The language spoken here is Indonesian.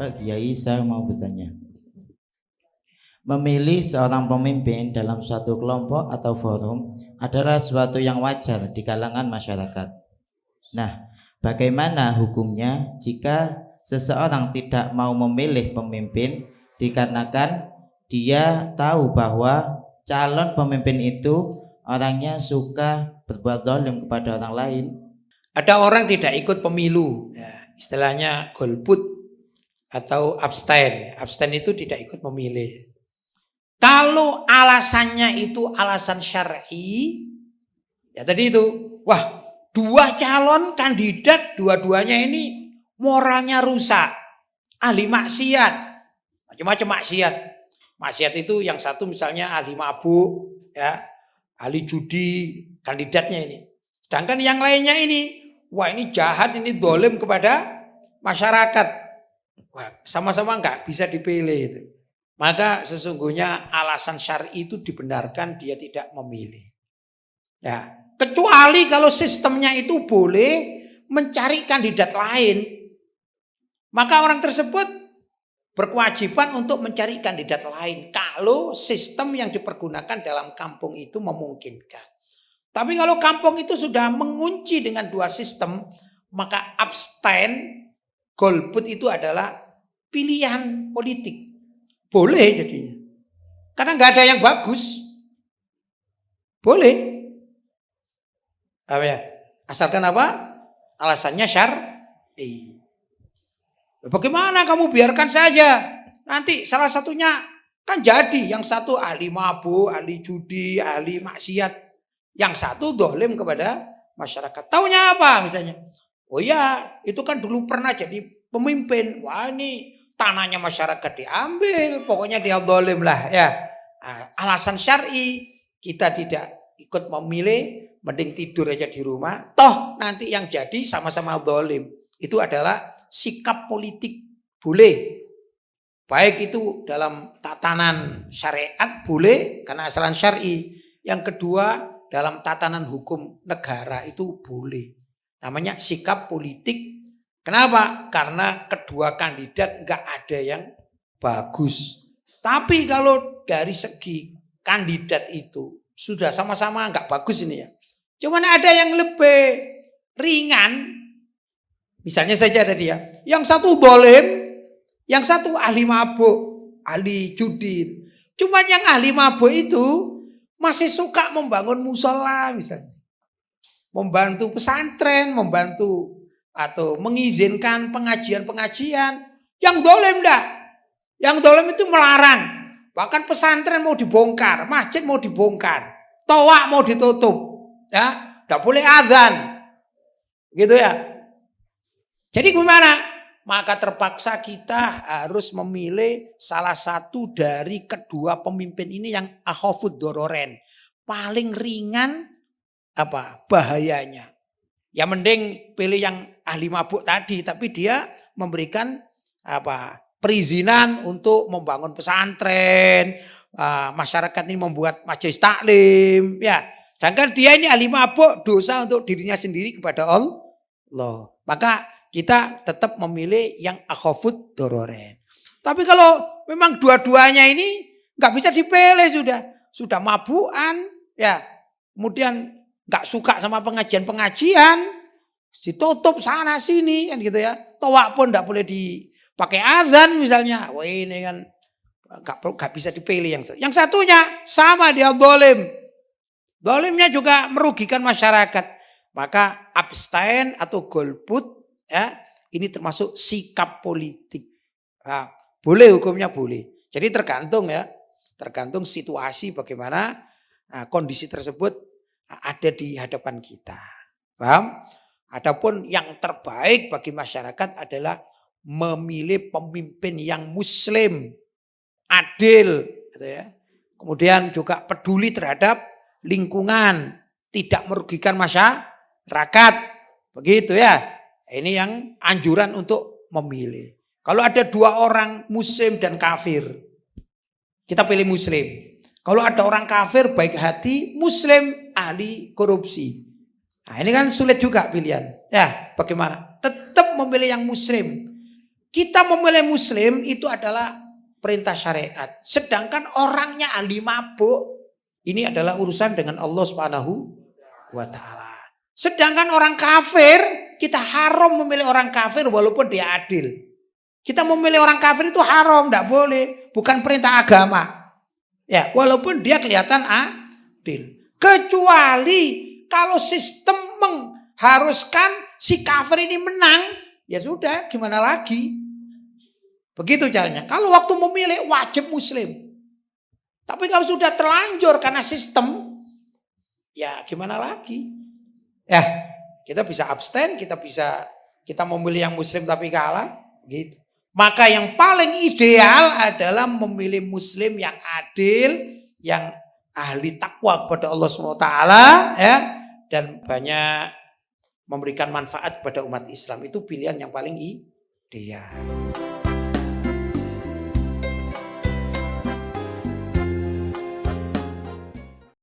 Pak Kiai, saya mau bertanya. Memilih seorang pemimpin dalam suatu kelompok atau forum adalah suatu yang wajar di kalangan masyarakat. Nah, bagaimana hukumnya jika seseorang tidak mau memilih pemimpin dikarenakan dia tahu bahwa calon pemimpin itu orangnya suka berbuat zalim kepada orang lain? Ada orang tidak ikut pemilu, ya, istilahnya golput atau abstain. Abstain itu tidak ikut memilih. Kalau alasannya itu alasan syar'i, ya tadi itu, wah, dua calon kandidat, dua-duanya ini moralnya rusak, ahli maksiat, macam-macam maksiat. Maksiat itu yang satu misalnya ahli mabuk, ya, ahli judi, kandidatnya ini. Sedangkan yang lainnya ini, wah ini jahat, ini dolim kepada masyarakat. Wah, sama-sama nggak bisa dipilih itu. Maka sesungguhnya alasan syar'i itu dibenarkan dia tidak memilih. Ya, kecuali kalau sistemnya itu boleh mencari kandidat lain. Maka orang tersebut berkewajiban untuk mencari kandidat lain kalau sistem yang dipergunakan dalam kampung itu memungkinkan. Tapi kalau kampung itu sudah mengunci dengan dua sistem, maka abstain, golput itu adalah pilihan politik. Boleh jadinya. Karena nggak ada yang bagus. Boleh. Apa ya? Asalkan apa? Alasannya syar'i. Bagaimana kamu biarkan saja? Nanti salah satunya kan jadi. Yang satu ahli mabuk, ahli judi, ahli maksiat. Yang satu dolim kepada masyarakat. Taunya apa misalnya? Oh ya, itu kan dulu pernah jadi pemimpin. Wah ini tanahnya masyarakat diambil. Pokoknya dia dolim lah ya. Nah, alasan syar'i kita tidak ikut memilih. Mending tidur aja di rumah. Toh nanti yang jadi sama-sama dolim. Itu adalah sikap politik, boleh. Baik itu dalam tatanan syariat boleh karena asalan syar'i. Yang kedua dalam tatanan hukum negara itu boleh. Namanya sikap politik. Kenapa? Karena kedua kandidat nggak ada yang bagus. Tapi kalau dari segi kandidat itu sudah sama-sama nggak bagus ini ya. Cuman ada yang lebih ringan. Misalnya saja tadi ya, yang satu dolim, yang satu ahli mabuk, ahli judi. Cuman yang ahli mabuk itu masih suka membangun musola misalnya. Membantu pesantren, membantu atau mengizinkan pengajian-pengajian. Yang dolim enggak? Yang dolim itu melarang. Bahkan pesantren mau dibongkar, masjid mau dibongkar, toa mau ditutup. Ya, enggak boleh azan. Gitu ya. Jadi gimana? Maka terpaksa kita harus memilih salah satu dari kedua pemimpin ini yang akhafud dororen. Paling ringan apa bahayanya. Ya mending pilih yang ahli mabuk tadi. Tapi dia memberikan apa perizinan untuk membangun pesantren. Masyarakat ini membuat majelis taklim. Ya, sedangkan dia ini ahli mabuk, dosa untuk dirinya sendiri kepada Allah. Maka kita tetap memilih yang akhafud dororen. Tapi kalau memang dua-duanya ini nggak bisa dipilih sudah mabukan, ya, kemudian nggak suka sama pengajian-pengajian, ditutup sana sini kan gitu ya. Toa pun nggak boleh dipakai azan misalnya. Wah ini kan nggak bisa dipilih yang satunya sama dia dolim. Dolimnya juga merugikan masyarakat. Maka abstain atau golput ya, ini termasuk sikap politik. Nah, boleh hukumnya boleh. Jadi tergantung ya, tergantung situasi bagaimana kondisi tersebut ada di hadapan kita. Paham? Adapun yang terbaik bagi masyarakat adalah memilih pemimpin yang muslim, adil, gitu ya. Kemudian juga peduli terhadap lingkungan, tidak merugikan masyarakat. Begitu ya. Ini yang anjuran untuk memilih. Kalau ada dua orang muslim dan kafir, kita pilih muslim. Kalau ada orang kafir baik hati, muslim ahli korupsi. Nah ini kan sulit juga pilihan. Ya bagaimana? Tetap memilih yang muslim. Kita memilih muslim itu adalah perintah syariat. Sedangkan orangnya ahli mabuk, ini adalah urusan dengan Allah Subhanahu wa taala. Sedangkan orang kafir, kita haram memilih orang kafir walaupun dia adil. Kita memilih orang kafir itu haram, tidak boleh, bukan perintah agama. Ya, walaupun dia kelihatan adil. Kecuali kalau sistem mengharuskan si kafir ini menang, ya sudah, gimana lagi? Begitu caranya. Kalau waktu memilih wajib muslim. Tapi kalau sudah terlanjur karena sistem, ya gimana lagi? Ya, kita bisa abstain, kita memilih yang muslim tapi kalah, gitu. Maka yang paling ideal adalah memilih muslim yang adil, yang ahli takwa kepada Allah SWT, ya, dan banyak memberikan manfaat kepada umat Islam. Itu pilihan yang paling ideal.